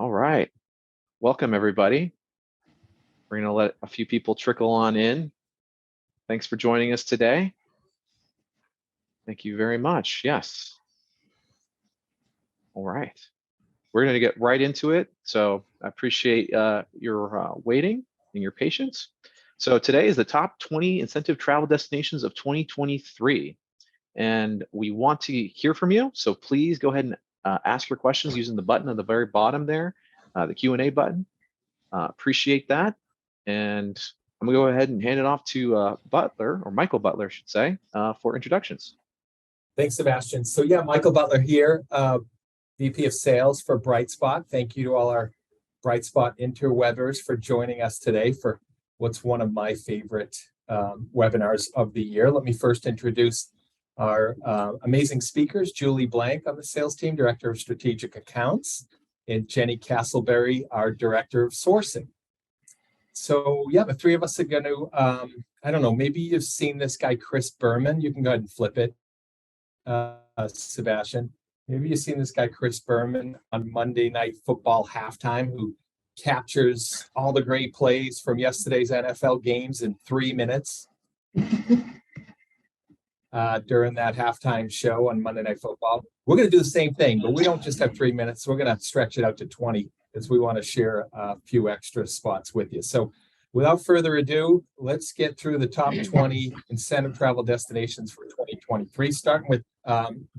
All right. Welcome, everybody. We're going to let a few people trickle on in. Thanks for joining us today. Thank you very much. Yes. All right. We're going to get right into it. So I appreciate your waiting and your patience. So today is the top 20 incentive travel destinations of 2023. And we want to hear from you. So please go ahead and ask your questions using the button at the very bottom there, the Q&A button. Appreciate that. And I'm gonna go ahead and hand it off to Butler, or Michael Butler, I should say, for introductions. Thanks, Sebastian. So yeah, Michael Butler here, VP of Sales for Brightspot. Thank you to all our Brightspot interwebbers for joining us today for what's one of my favorite webinars of the year. Let me first introduce our amazing speakers, Julie Blank on the sales team, Director of Strategic Accounts, and Jenny Castleberry, our Director of Sourcing. So yeah, the three of us are going to, I don't know, maybe you've seen this guy, Chris Berman. You can go ahead and flip it, Sebastian. Maybe you've seen this guy, Chris Berman, on Monday Night Football halftime, who captures all the great plays from yesterday's NFL games in 3 minutes. During that halftime show on Monday Night Football. We're going to do the same thing, but we don't just have 3 minutes. We're going to stretch it out to 20 as we want to share a few extra spots with you. So without further ado, let's get through the top 20 incentive travel destinations for 2023, starting with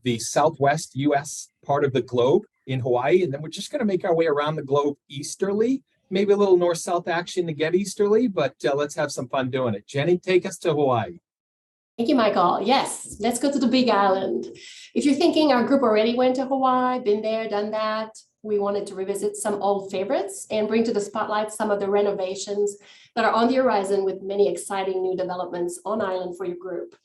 the Southwest U.S. part of the globe in Hawaii. And then we're just going to make our way around the globe easterly, maybe a little north-south action to get easterly, but let's have some fun doing it. Jenny, take us to Hawaii. Thank you, Michael. Yes, let's go to the Big Island. If you're thinking our group already went to Hawaii, been there, done that, we wanted to revisit some old favorites and bring to the spotlight some of the renovations that are on the horizon with many exciting new developments on island for your group.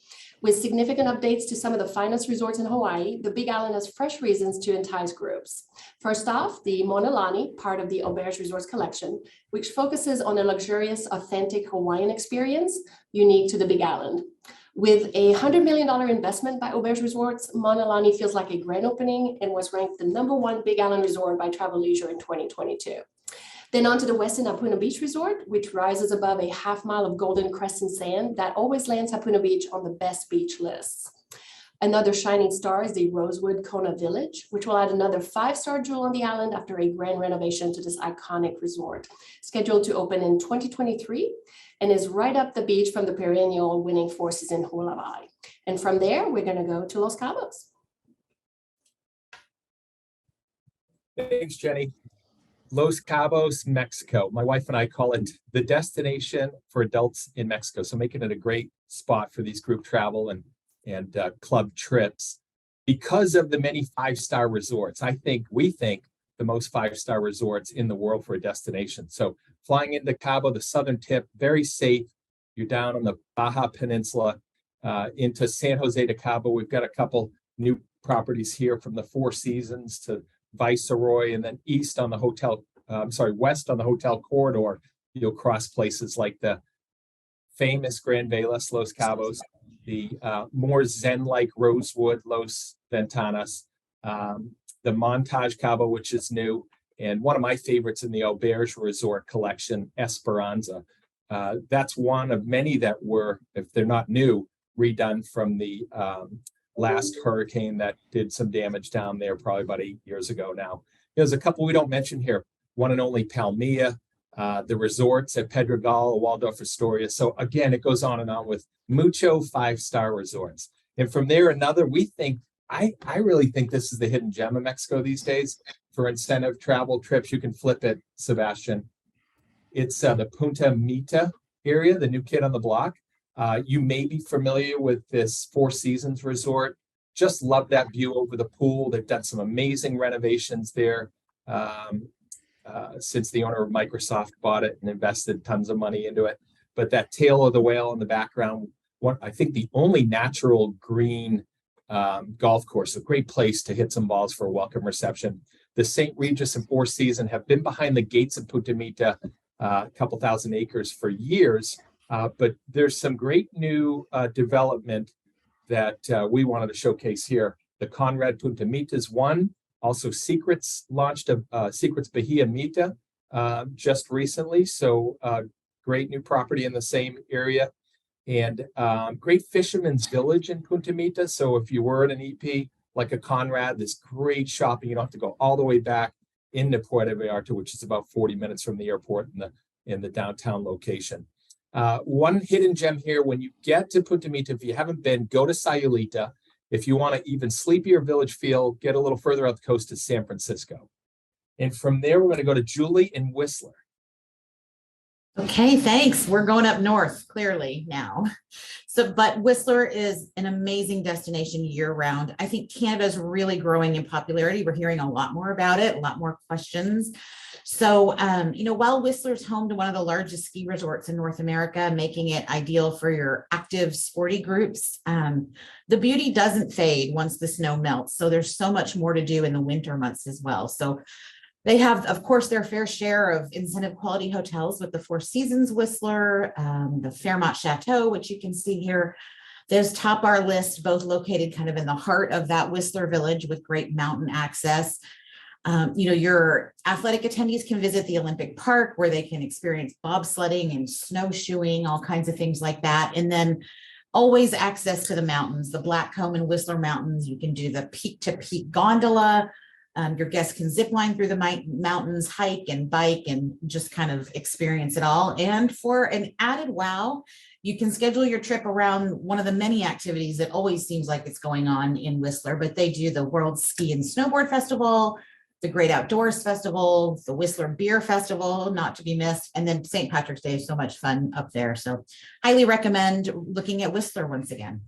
With significant updates to some of the finest resorts in Hawaii, the Big Island has fresh reasons to entice groups. First off, the Mauna Lani, part of the Auberge Resorts collection, which focuses on a luxurious, authentic Hawaiian experience unique to the Big Island. With a $100 million investment by Auberge Resorts, Mauna Lani feels like a grand opening and was ranked the #1 Big Island resort by Travel Leisure in 2022. Then on to the Westin Hapuna Beach Resort, which rises above a half-mile of golden crescent sand that always lands Hapuna Beach on the best beach lists. Another shining star is the Rosewood Kona Village, which will add another 5-star jewel on the island after a grand renovation to this iconic resort, scheduled to open in 2023, and is right up the beach from the perennial winning Four Seasons Hualalai. And from there, we're going to go to Los Cabos. Thanks, Jenny. Los Cabos, Mexico. My wife and I call it the destination for adults in Mexico. So making it a great spot for these group travel and club trips because of the many 5-star resorts. We think the most 5-star resorts in the world for a destination. So flying into Cabo, the southern tip, very safe. You're down on the Baja Peninsula into San Jose de Cabo. We've got a couple new properties here from the Four Seasons to Viceroy, and then west on the hotel corridor. You'll cross places like the famous Grand Velas, Los Cabos, the more Zen-like Rosewood, Los Ventanas, the Montage Cabo, which is new, and one of my favorites in the Auberge Resort collection, Esperanza. That's one of many that were, if they're not new, redone from the last hurricane that did some damage down there probably about 8 years ago now. There's a couple we don't mention here. One and only Palmilla, the resorts at Pedregal, Waldorf Astoria. So again, it goes on and on with mucho 5-star resorts. And from there, I really think this is the hidden gem of Mexico these days for incentive travel trips. You can flip it, Sebastian. It's the Punta Mita area, the new kid on the block. You may be familiar with this Four Seasons resort. Just love that view over the pool. They've done some amazing renovations there since the owner of Microsoft bought it and invested tons of money into it. But that tail of the whale in the background, I think the only natural green golf course, a great place to hit some balls for a welcome reception. The St. Regis and Four Seasons have been behind the gates of Punta Mita, a couple thousand acres for years, but there's some great new development that we wanted to showcase here. The Conrad Punta Mita is one, Also, Secrets launched a Secrets Bahia Mita just recently. So great new property in the same area. And great Fisherman's Village in Punta Mita. So if you were at an EP like a Conrad, there's great shopping. You don't have to go all the way back into Puerto Vallarta, which is about 40 minutes from the airport in the downtown location. One hidden gem here, when you get to Punta Mita, if you haven't been, go to Sayulita. If you want to even sleepier village feel, get a little further out the coast to San Francisco. And from there, we're going to go to Julie in Whistler. Okay, thanks. We're going up north, clearly now. So, but Whistler is an amazing destination year round. I think Canada's really growing in popularity. We're hearing a lot more about it, a lot more questions. So, while Whistler's home to one of the largest ski resorts in North America, making it ideal for your active sporty groups, the beauty doesn't fade once the snow melts. So there's so much more to do in the winter months as well. So they have, of course, their fair share of incentive quality hotels with the Four Seasons Whistler, the Fairmont Chateau, which you can see here. Those top our list, both located kind of in the heart of that Whistler village with great mountain access. Your athletic attendees can visit the Olympic Park where they can experience bobsledding and snowshoeing, all kinds of things like that. And then always access to the mountains, the Blackcomb and Whistler Mountains. You can do the peak to peak gondola. Your guests can zip line through the mountains, hike and bike, and just kind of experience it all. And for an added wow, you can schedule your trip around one of the many activities that always seems like it's going on in Whistler, but they do the World Ski and Snowboard Festival, the Great Outdoors Festival, the Whistler Beer Festival, not to be missed. And then St. Patrick's Day is so much fun up there. So highly recommend looking at Whistler once again.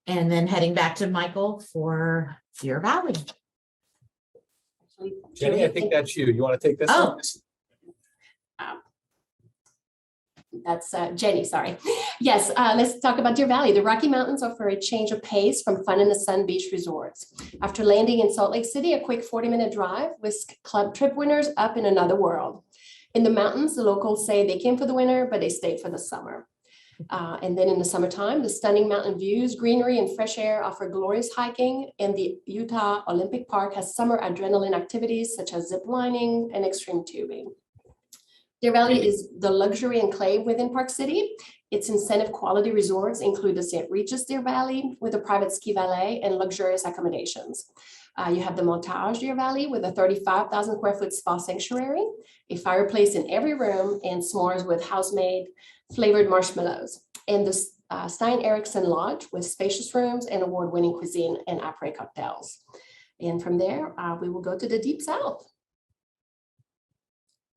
And then heading back to Michael for Deer Valley. Jenny, I think that's you. You want to take this Oh. one? That's Jenny, sorry. Yes, let's talk about Deer Valley. The Rocky Mountains offer a change of pace from fun in the sun beach resorts. After landing in Salt Lake City, a quick 40-minute drive with club trip winners up in another world. In the mountains, the locals say they came for the winter, but they stayed for the summer. And then in the summertime, the stunning mountain views, greenery, and fresh air offer glorious hiking, and the Utah Olympic Park has summer adrenaline activities such as zip lining and extreme tubing. Deer Valley is the luxury enclave within Park City. Its incentive quality resorts include the St. Regis Deer Valley with a private ski valet and luxurious accommodations. You have the Montage Deer Valley with a 35,000 square foot spa sanctuary, a fireplace in every room, and s'mores with house-made flavored marshmallows. And the Stein Eriksen Lodge with spacious rooms and award-winning cuisine and après cocktails. And from there, we will go to the Deep South.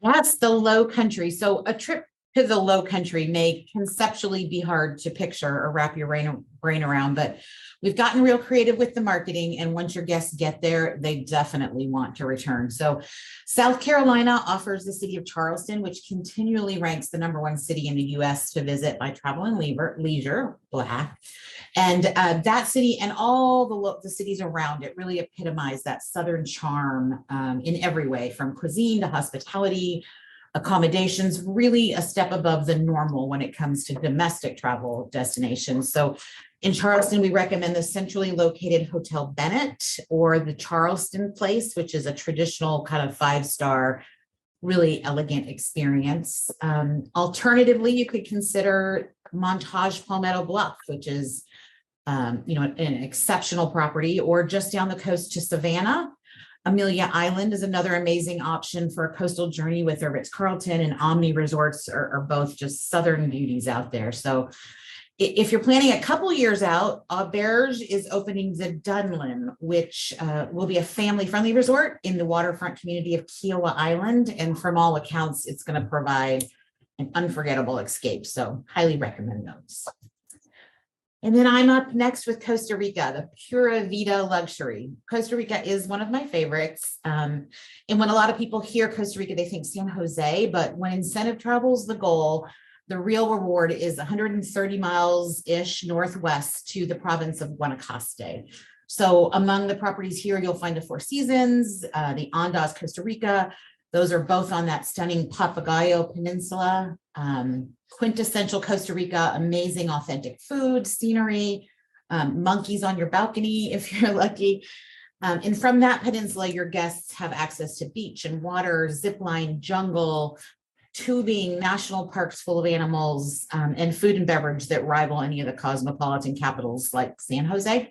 That's the low country. So a trip to the low country may conceptually be hard to picture or wrap your brain around, but we've gotten real creative with the marketing. And once your guests get there, they definitely want to return. So South Carolina offers the city of Charleston, which continually ranks the #1 city in the US to visit by travel and leisure, Black. And that city and all the cities around it really epitomize that Southern charm in every way, from cuisine to hospitality, accommodations, really a step above the normal when it comes to domestic travel destinations. So in Charleston, we recommend the centrally located Hotel Bennett or the Charleston Place, which is a traditional kind of 5-star, really elegant experience. Alternatively, you could consider Montage Palmetto Bluff, which is an exceptional property, or just down the coast to Savannah. Amelia Island is another amazing option for a coastal journey with the Ritz-Carlton and Omni Resorts are both just southern beauties out there. So if you're planning a couple years out, Auberge is opening the Dunlin, which will be a family-friendly resort in the waterfront community of Kiowa Island. And from all accounts, it's going to provide an unforgettable escape. So highly recommend those. And then I'm up next with Costa Rica, the Pura Vida Luxury. Costa Rica is one of my favorites. And when a lot of people hear Costa Rica, they think San Jose, but when incentive travel is the goal, the real reward is 130 miles-ish northwest to the province of Guanacaste. So among the properties here, you'll find the Four Seasons, the Andaz Costa Rica. Those are both on that stunning Papagayo Peninsula. Quintessential Costa Rica, amazing authentic food, scenery, monkeys on your balcony if you're lucky. And from that peninsula, your guests have access to beach and water, zip line, jungle, tubing, national parks full of animals, and food and beverage that rival any of the cosmopolitan capitals like San Jose.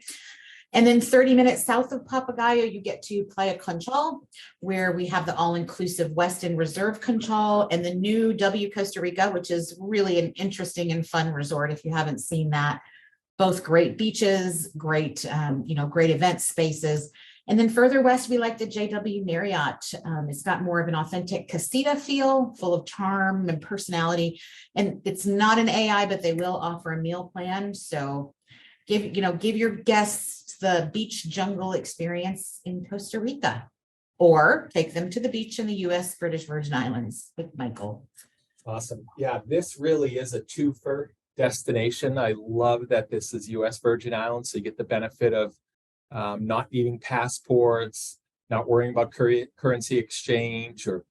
And then 30 minutes south of Papagayo, you get to Playa Conchal, where we have the all-inclusive Westin Reserve Conchal and the new W Costa Rica, which is really an interesting and fun resort if you haven't seen that. Both great beaches, great, great event spaces. And then further west, we like the JW Marriott. It's got more of an authentic casita feel, full of charm and personality. And it's not an AI, but they will offer a meal plan. So give your guests the beach jungle experience in Costa Rica, or take them to the beach in the US British Virgin Islands with Michael. Awesome. Yeah, this really is a twofer destination. I love that this is US Virgin Islands, so you get the benefit of not needing passports, not worrying about currency exchange or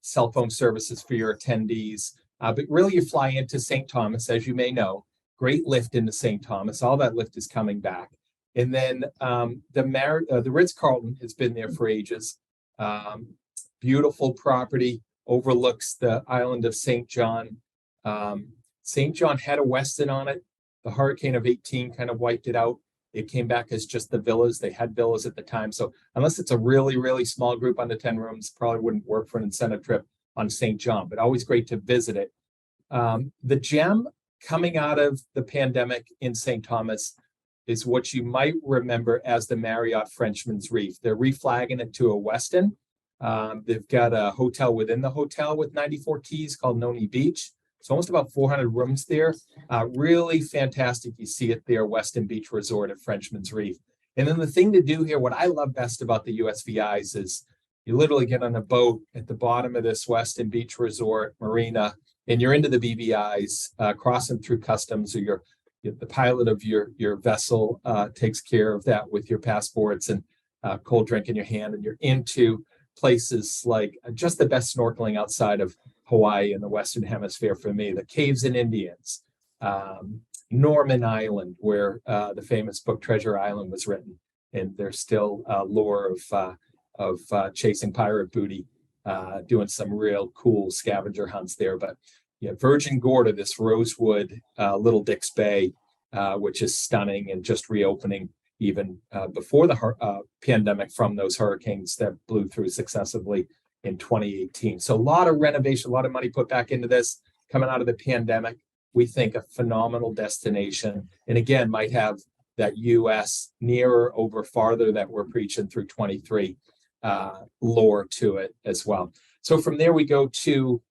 cell phone services for your attendees. But really you fly into St. Thomas, as you may know, great lift into St. Thomas. All that lift is coming back. And then the Ritz-Carlton has been there for ages. Beautiful property, overlooks the island of St. John. St. John had a Westin on it. The hurricane of 18 kind of wiped it out. It came back as just the villas. They had villas at the time. So unless it's a really, really small group under 10 rooms, probably wouldn't work for an incentive trip on St. John, but always great to visit it. The gem coming out of the pandemic in St. Thomas is what you might remember as the Marriott Frenchman's Reef. They're reflagging it to a Westin. They've got a hotel within the hotel with 94 keys called Noni Beach. It's almost about 400 rooms there. Really fantastic. You see it there, Westin Beach Resort at Frenchman's Reef. And then the thing to do here, what I love best about the USVIs is you literally get on a boat at the bottom of this Westin Beach Resort marina, and you're into the BVIs, crossing through customs, or the pilot of your vessel takes care of that with your passports and cold drink in your hand, and you're into places like just the best snorkeling outside of Hawaii in the Western Hemisphere for me. The Caves and Indians, Norman Island, where the famous book Treasure Island was written, and there's still lore of chasing pirate booty, doing some real cool scavenger hunts there. But yeah, Virgin Gorda, this rosewood Little Dick's Bay, which is stunning and just reopening even before the pandemic from those hurricanes that blew through successively in 2018. So a lot of renovation, a lot of money put back into this coming out of the pandemic. We think a phenomenal destination, and again, might have that US nearer over farther that we're preaching through 23 lore to it as well. So from there we go to,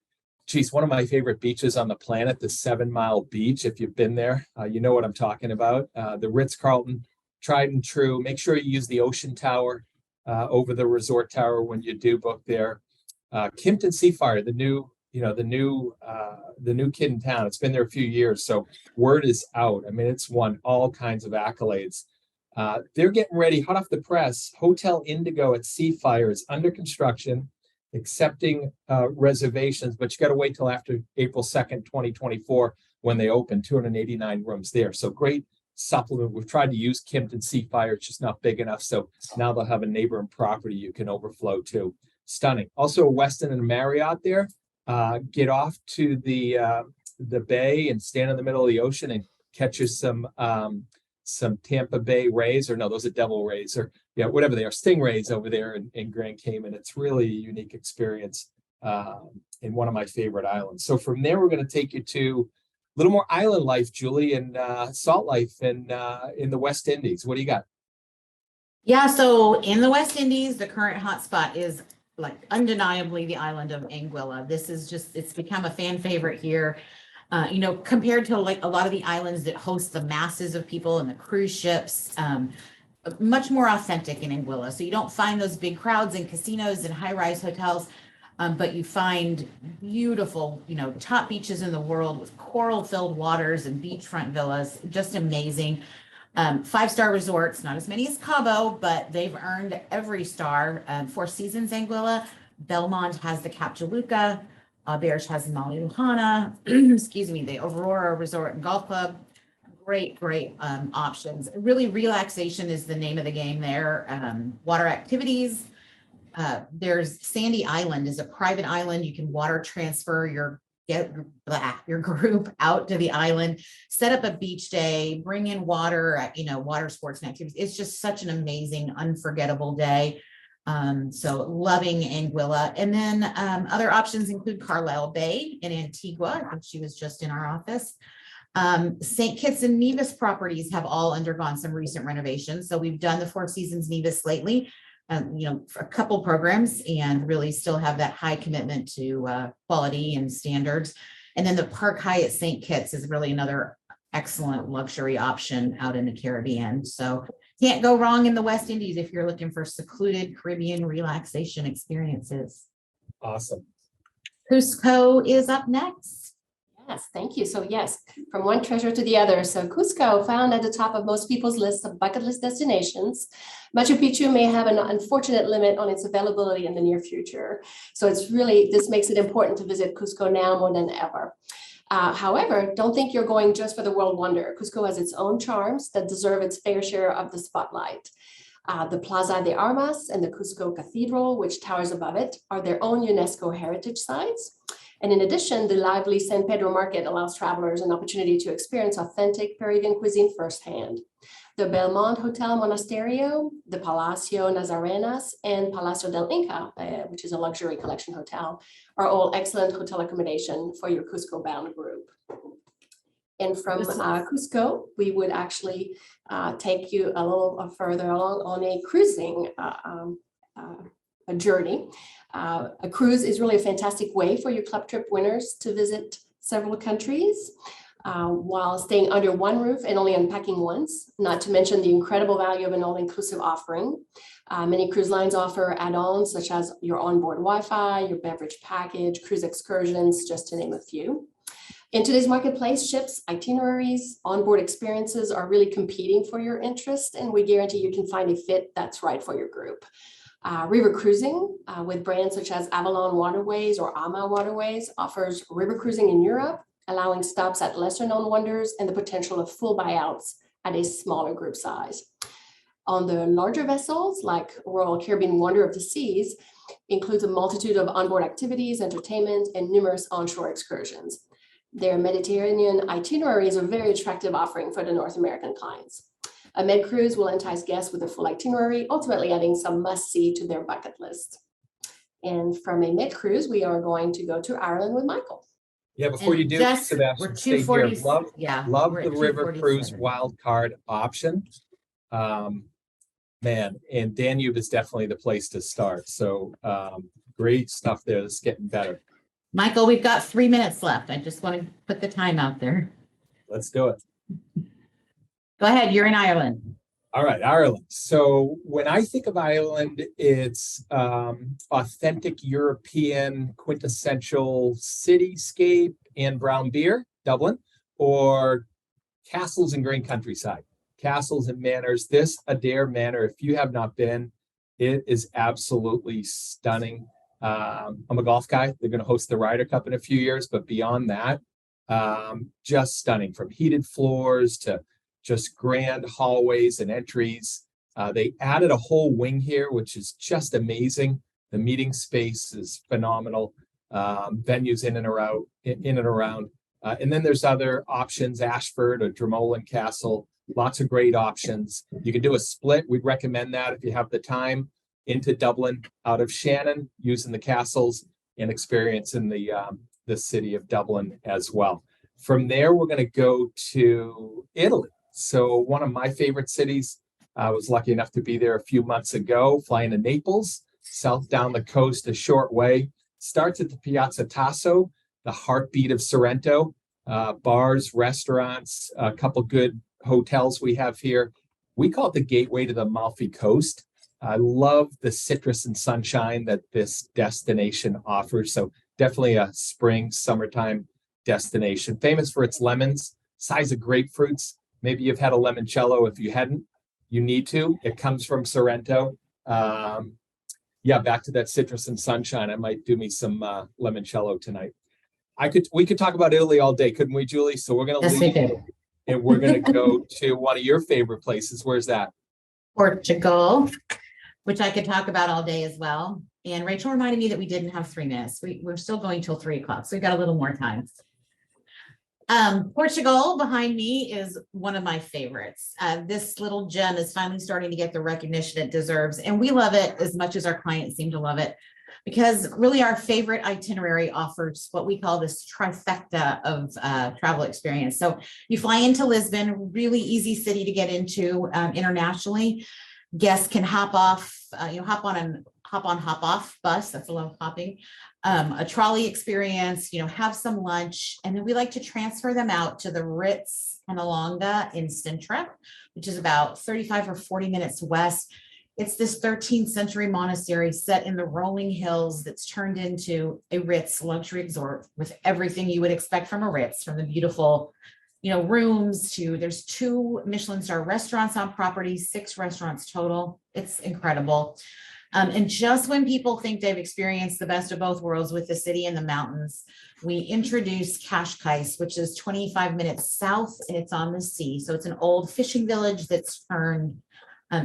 one of my favorite beaches on the planet, the 7 Mile Beach. If you've been there, you know what I'm talking about. The Ritz-Carlton, tried and true. Make sure you use the Ocean Tower over the Resort Tower when you do book there. Kimpton Seafire, the new kid in town. It's been there a few years, so word is out. I mean, it's won all kinds of accolades. They're getting ready, hot off the press. Hotel Indigo at Seafire is under construction, accepting reservations, but you got to wait till after April 2nd, 2024, when they open. 289 rooms there. So great supplement. We've tried to use Kimpton Seafire. It's just not big enough. So now they'll have a neighboring property you can overflow to. Stunning. Also a Westin and a Marriott there. Get off to the bay and stand in the middle of the ocean and catch you some Tampa Bay rays, or no, those are devil rays, or whatever they are, stingrays over there in Grand Cayman. It's really a unique experience in one of my favorite islands. So from there, we're going to take you to a little more island life, Julie, and salt life in the West Indies. What do you got? Yeah, so in the West Indies, the current hotspot is like undeniably the island of Anguilla. This is it's become a fan favorite here. Compared to like a lot of the islands that host the masses of people and the cruise ships, much more authentic in Anguilla. So you don't find those big crowds in casinos and high-rise hotels, but you find beautiful, top beaches in the world with coral-filled waters and beachfront villas, just amazing. 5-star resorts, not as many as Cabo, but they've earned every star. Four Seasons Anguilla, Belmont has the Cap Juluca, Auberge has Maui Luhana, excuse me, the Aurora Resort and Golf Club, Great, options. Really, relaxation is the name of the game there. Water activities. There's Sandy Island is a private island. You can water transfer your group out to the island, set up a beach day, bring in water, water sports and activities. It's just such an amazing, unforgettable day. So loving Anguilla. And then other options include Carlisle Bay in Antigua. I think she was just in our office. St. Kitts and Nevis properties have all undergone some recent renovations. So we've done the Four Seasons Nevis lately, for a couple programs, and really still have that high commitment to quality and standards. And then the Park Hyatt St. Kitts is really another excellent luxury option out in the Caribbean. So can't go wrong in the West Indies if you're looking for secluded Caribbean relaxation experiences. Awesome. Cusco is up next. Yes, thank you. So yes, from one treasure to the other. So Cusco, found at the top of most people's list of bucket list destinations. Machu Picchu may have an unfortunate limit on its availability in the near future. So this makes it important to visit Cusco now more than ever. However, don't think you're going just for the world wonder. Cusco has its own charms that deserve its fair share of the spotlight. The Plaza de Armas and the Cusco Cathedral, which towers above it, are their own UNESCO heritage sites. And in addition, the lively San Pedro market allows travelers an opportunity to experience authentic Peruvian cuisine firsthand. The Belmont Hotel Monasterio, the Palacio Nazarenas, and Palacio del Inca, which is a luxury collection hotel, are all excellent hotel accommodation for your Cusco-bound group. And from Cusco, we would actually take you a little further along on a cruising a journey. A cruise is really a fantastic way for your club trip winners to visit several countries while staying under one roof and only unpacking once, not to mention the incredible value of an all-inclusive offering. Many cruise lines offer add-ons such as your onboard Wi-Fi, your beverage package, cruise excursions, just to name a few. In today's marketplace, ships, itineraries, onboard experiences are really competing for your interest, and we guarantee you can find a fit that's right for your group. River cruising with brands such as Avalon Waterways or AMA Waterways offers river cruising in Europe, allowing stops at lesser known wonders and the potential of full buyouts at a smaller group size. On the larger vessels, like Royal Caribbean Wonder of the Seas, includes a multitude of onboard activities, entertainment, and numerous onshore excursions. Their Mediterranean itinerary is a very attractive offering for the North American clients. A med cruise will entice guests with a full itinerary, ultimately adding some must-see to their bucket list. And from a med cruise, we are going to go to Ireland with Michael. Yeah, before you do, Sebastian, stay here. Love the river cruise wild card option. Man, and Danube is definitely the place to start. So great stuff there. That's getting better. Michael, we've got 3 minutes left. I just want to put the time out there. Let's do it. Go ahead. You're in Ireland. All right, Ireland. So when I think of Ireland, it's authentic European quintessential cityscape and brown beer, Dublin, or castles and green countryside. Castles and manors. This Adair Manor, if you have not been, it is absolutely stunning. I'm a golf guy. They're going to host the Ryder Cup in a few years, but beyond that, just stunning, from heated floors to just grand hallways and entries. They added a whole wing here, which is just amazing. The meeting space is phenomenal. Venues in and around. And then there's other options, Ashford or Dromoland Castle. Lots of great options. You can do a split. We'd recommend that if you have the time, into Dublin, out of Shannon, using the castles and experiencing the city of Dublin as well. From there, we're going to go to Italy. So one of my favorite cities, I was lucky enough to be there a few months ago, flying to Naples, south down the coast, a short way. Starts at the Piazza Tasso, the heartbeat of Sorrento. Bars, restaurants, a couple good hotels we have here. We call it the gateway to the Amalfi Coast. I love the citrus and sunshine that this destination offers. So definitely a spring, summertime destination. Famous for its lemons, size of grapefruits. Maybe you've had a limoncello. If you hadn't, you need to. It comes from Sorrento. Yeah, back to that citrus and sunshine. I might do me some limoncello tonight. We could talk about Italy all day, couldn't we, Julie? So we're going to leave And we're going to go to one of your favorite places. Where's that? Portugal, which I could talk about all day as well. And Rachel reminded me that we didn't have 3 minutes. We're still going till 3 o'clock, so we've got a little more time. Portugal behind me is one of my favorites. This little gem is finally starting to get the recognition it deserves, and we love it as much as our clients seem to love it, because really our favorite itinerary offers what we call this trifecta of travel experience. So you fly into Lisbon, really easy city to get into internationally. Guests can hop off, hop on, hop off bus. That's a lot of hopping. A trolley experience, have some lunch. And then we like to transfer them out to the Ritz Penalonga in Sintra, which is about 35 or 40 minutes west. It's this 13th century monastery set in the rolling hills that's turned into a Ritz luxury resort with everything you would expect from a Ritz, from the beautiful, rooms to, there's 2 Michelin star restaurants on property, 6 restaurants total. It's incredible. And just when people think they've experienced the best of both worlds with the city and the mountains, we introduce Cascais, which is 25 minutes south, and it's on the sea. So it's an old fishing village that's turned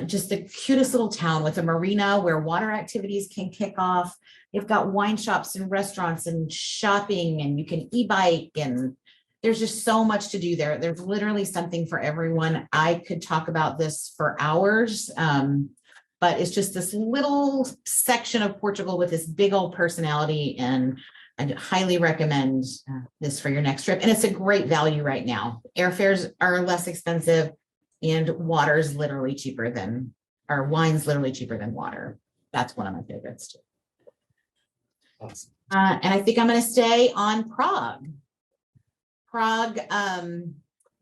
just the cutest little town with a marina where water activities can kick off. They've got wine shops and restaurants and shopping, and you can e-bike, and there's just so much to do there. There's literally something for everyone. I could talk about this for hours. But it's just this little section of Portugal with this big old personality, and I highly recommend this for your next trip. And it's a great value right now. Airfares are less expensive, and wine's literally cheaper than water. That's one of my favorites too. Awesome. And I think I'm going to stay on Prague. Prague,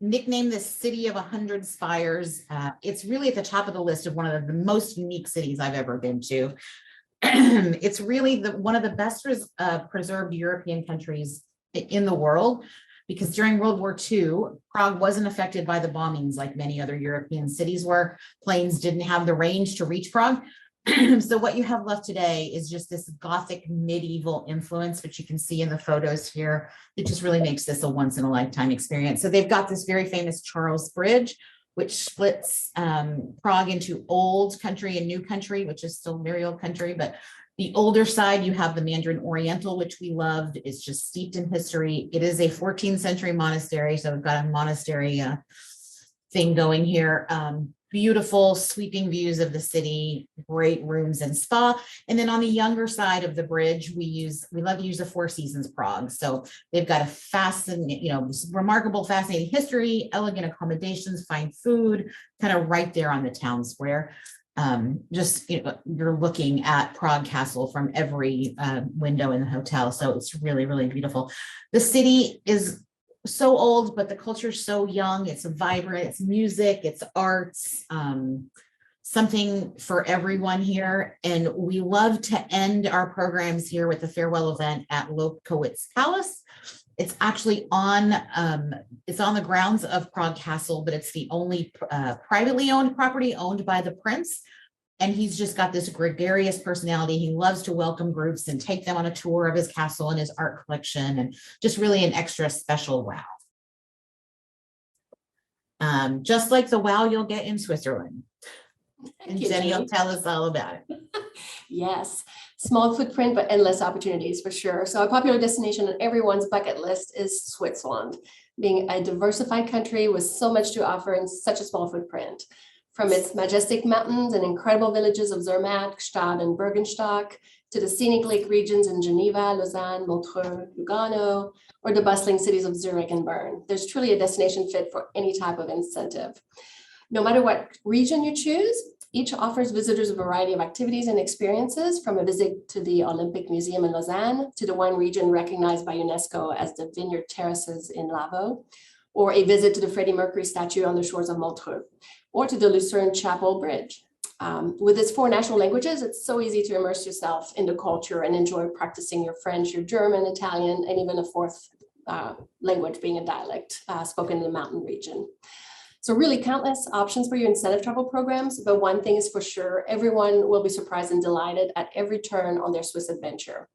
nicknamed the city of 100 spires. It's really at the top of the list of one of the most unique cities I've ever been to. It's really one of the best preserved European countries in the world, because during World War II, Prague wasn't affected by the bombings like many other European cities were. Planes didn't have the range to reach Prague. So what you have left today is just this Gothic medieval influence, which you can see in the photos here. It just really makes this a once in a lifetime experience. So they've got this very famous Charles Bridge, which splits Prague into old country and new country, which is still very old country. But the older side, you have the Mandarin Oriental, which we loved. It's just steeped in history. It is a 14th century monastery. So we've got a monastery thing going here. Beautiful sweeping views of the city, great rooms and spa. And then on the younger side of the bridge, we love to use the Four Seasons Prague. So they've got a fascinating, remarkable, fascinating history, elegant accommodations, fine food, kind of right there on the town square. You're looking at Prague Castle from every window in the hotel. So it's really, really beautiful. The city is so old, but the culture is so young. It's vibrant, it's music, it's arts, something for everyone here. And we love to end our programs here with a farewell event at Lobkowicz Palace. It's actually on the grounds of Prague Castle, but it's the only privately owned property owned by the prince. And he's just got this gregarious personality. He loves to welcome groups and take them on a tour of his castle and his art collection, and just really an extra special wow. Just like the wow you'll get in Switzerland. And Jenny will tell us all about it. Yes, small footprint, but endless opportunities for sure. So a popular destination on everyone's bucket list is Switzerland, being a diversified country with so much to offer in such a small footprint. From its majestic mountains and incredible villages of Zermatt, Gstaad, and Bergenstock, to the scenic lake regions in Geneva, Lausanne, Montreux, Lugano, or the bustling cities of Zurich and Bern. There's truly a destination fit for any type of incentive. No matter what region you choose, each offers visitors a variety of activities and experiences, from a visit to the Olympic Museum in Lausanne, to the wine region recognized by UNESCO as the Vineyard Terraces in Lavaux, or a visit to the Freddie Mercury statue on the shores of Montreux, or to the Lucerne Chapel Bridge. With its 4 national languages, it's so easy to immerse yourself in the culture and enjoy practicing your French, your German, Italian, and even a 4th language being a dialect spoken in the mountain region. So really countless options for your incentive travel programs, but one thing is for sure, everyone will be surprised and delighted at every turn on their Swiss adventure.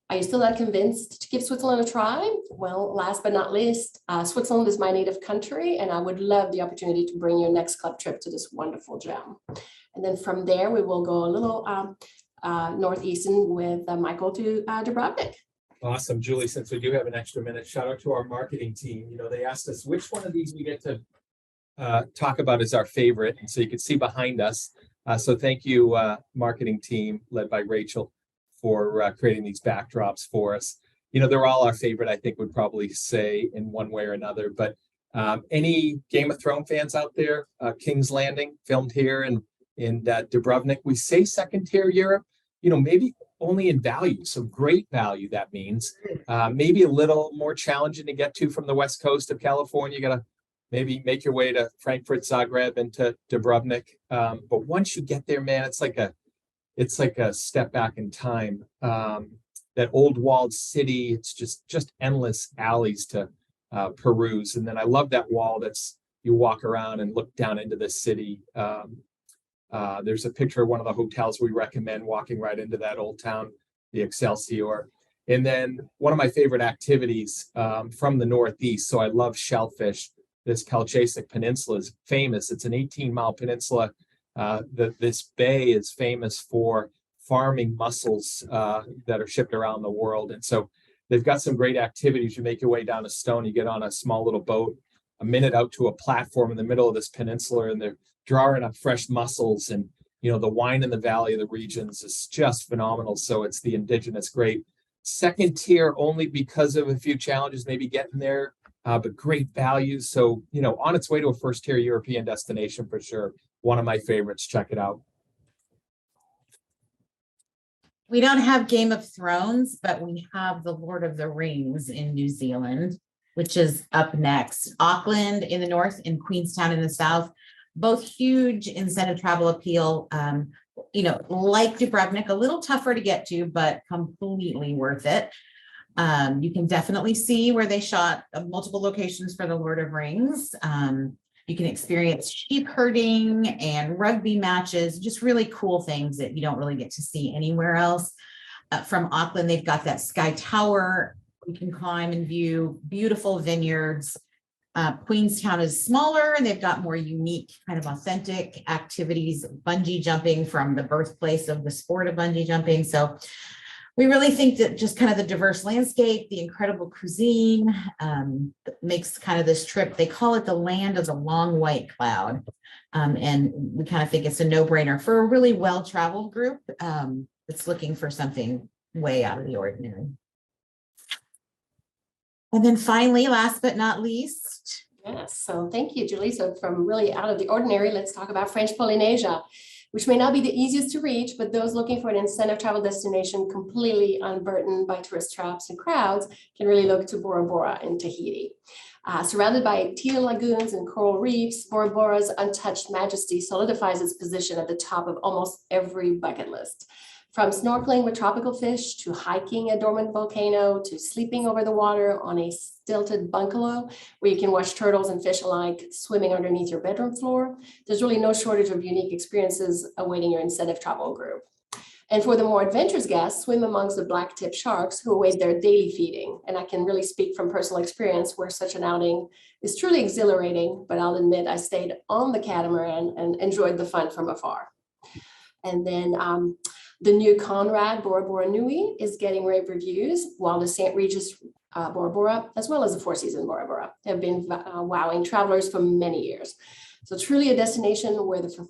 Are you still not convinced to give Switzerland a try? Well, last but not least, Switzerland is my native country, and I would love the opportunity to bring your next club trip to this wonderful gem. And then from there, we will go a little northeastern with Michael to Dubrovnik. Awesome, Julie, since we do have an extra minute, shout out to our marketing team. You know, they asked us which one of these we get to talk about as our favorite. And so you can see behind us. So thank you, marketing team led by Rachel, for creating these backdrops for us. You know, they're all our favorite, I think would probably say in one way or another. But any Game of Thrones fans out there, King's Landing filmed here in Dubrovnik. We say second tier Europe, you know, maybe only in value. So great value, that means. Maybe a little more challenging to get to from the west coast of California. You got to maybe make your way to Frankfurt, Zagreb, and to Dubrovnik. But once you get there, man, it's like a step back in time. That old walled city, it's just endless alleys to peruse. And then I love that wall you walk around and look down into the city. There's a picture of one of the hotels we recommend, walking right into that old town, the Excelsior. And then one of my favorite activities from the Northeast, so I love shellfish. This Calchasic Peninsula is famous. It's an 18-mile peninsula. This bay is famous for farming mussels that are shipped around the world. And so they've got some great activities. You make your way down a stone, you get on a small little boat, a minute out to a platform in the middle of this peninsula, and they're drawing up fresh mussels. And, you know, the wine in the Valley of the Regions is just phenomenal. So it's the indigenous grape. Second tier only because of a few challenges, maybe getting there, but great value. So, you know, on its way to a first tier European destination for sure. One of my favorites. Check it out. We don't have Game of Thrones, but we have the Lord of the Rings in New Zealand, which is up next. Auckland in the north and Queenstown in the south, both huge incentive travel appeal. You know, like Dubrovnik, a little tougher to get to, but completely worth it. You can definitely see where they shot multiple locations for the Lord of Rings. You can experience sheep herding and rugby matches, just really cool things that you don't really get to see anywhere else. From Auckland, they've got that Sky Tower you can climb and view, beautiful vineyards. Queenstown is smaller and they've got more unique, kind of authentic activities, bungee jumping from the birthplace of the sport of bungee jumping. So we really think that just kind of the diverse landscape, the incredible cuisine makes kind of this trip, they call it the land of the long white cloud. And we kind of think it's a no-brainer for a really well-traveled group that's looking for something way out of the ordinary. And then finally, last but not least. Yes, so thank you, Julie. So from really out of the ordinary, let's talk about French Polynesia, which may not be the easiest to reach, but those looking for an incentive travel destination completely unburdened by tourist traps and crowds can really look to Bora Bora in Tahiti. Surrounded by teal lagoons and coral reefs, Bora Bora's untouched majesty solidifies its position at the top of almost every bucket list. From snorkeling with tropical fish, to hiking a dormant volcano, to sleeping over the water on a stilted bungalow where you can watch turtles and fish alike swimming underneath your bedroom floor, there's really no shortage of unique experiences awaiting your incentive travel group. And for the more adventurous guests, swim amongst the black-tip sharks who await their daily feeding. And I can really speak from personal experience where such an outing is truly exhilarating, but I'll admit I stayed on the catamaran and enjoyed the fun from afar. And then the new Conrad Bora Bora Nui is getting rave reviews, while the St. Regis Bora Bora, as well as the Four Seasons Bora Bora, have been wowing travelers for many years. So truly a destination where the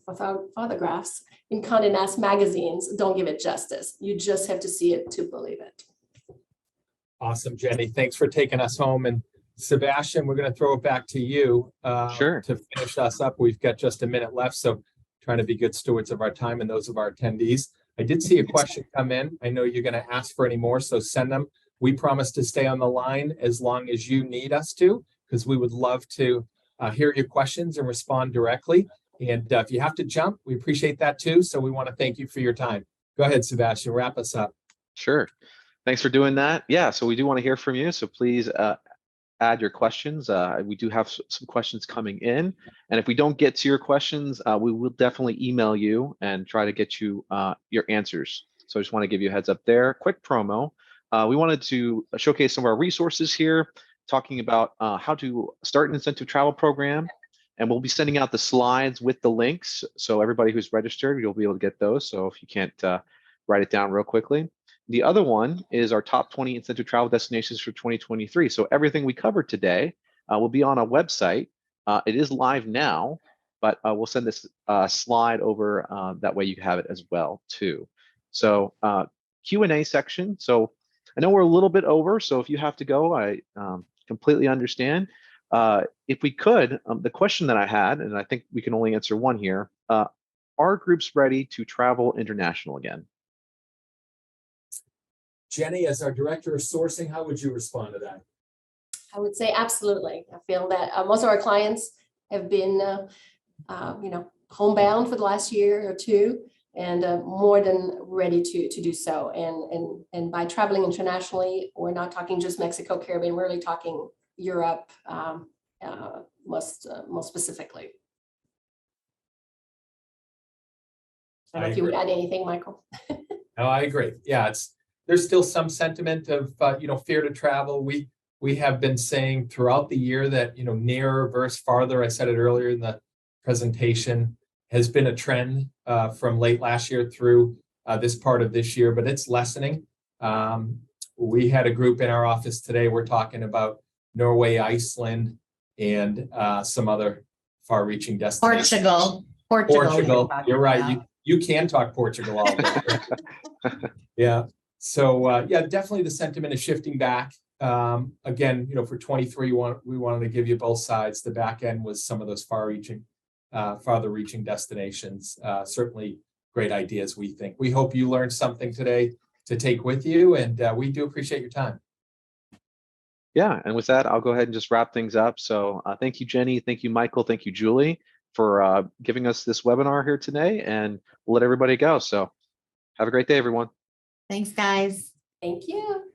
photographs in Condé Nast magazines don't give it justice. You just have to see it to believe it. Awesome, Jenny. Thanks for taking us home. And Sebastian, we're going to throw it back to you Sure. to finish us up. We've got just a minute left, so trying to be good stewards of our time and those of our attendees. I did see a question come in. I know you're going to ask for any more, so send them. We promise to stay on the line as long as you need us to, because we would love to hear your questions and respond directly. And if you have to jump, we appreciate that too. So we want to thank you for your time. Go ahead, Sebastian, wrap us up. Sure. Thanks for doing that. Yeah, so we do want to hear from you. So please add your questions. We do have some questions coming in. And if we don't get to your questions, we will definitely email you and try to get you your answers. So I just want to give you a heads up there. Quick promo. we wanted to showcase some of our resources here, talking about how to start an incentive travel program. And we'll be sending out the slides with the links. So everybody who's registered, you'll be able to get those. So if you can't write it down real quickly. The other one is our top 20 incentive travel destinations for 2023. So everything we covered today will be on a website. It is live now, but we'll send this slide over. That way you have it as well too. So Q&A section. So I know we're a little bit over, so if you have to go, I completely understand. If we could, the question that I had, and I think we can only answer one here, are groups ready to travel international again? Jenny, as our director of sourcing, how would you respond to that? I would say absolutely. I feel that most of our clients have been, homebound for the last year or two, and more than ready to do so. And by traveling internationally, we're not talking just Mexico, Caribbean. We're really talking Europe, most specifically. I don't know if you would add anything, Michael. No, I agree. Yeah, there's still some sentiment of fear to travel. We have been saying throughout the year that nearer versus farther. I said it earlier in the presentation, has been a trend from late last year through this part of this year, but it's lessening. We had a group in our office today. We're talking about Norway, Iceland, and some other far-reaching destinations. Portugal. You're right. You can talk Portugal all day. Yeah. So definitely the sentiment is shifting back. Again, for 23, we wanted to give you both sides. The back end was some of those farther-reaching destinations. Certainly great ideas, we think. We hope you learned something today to take with you, and we do appreciate your time. Yeah, and with that, I'll go ahead and just wrap things up. So thank you, Jenny. Thank you, Michael. Thank you, Julie, for giving us this webinar here today, and we'll let everybody go. So have a great day, everyone. Thanks, guys. Thank you.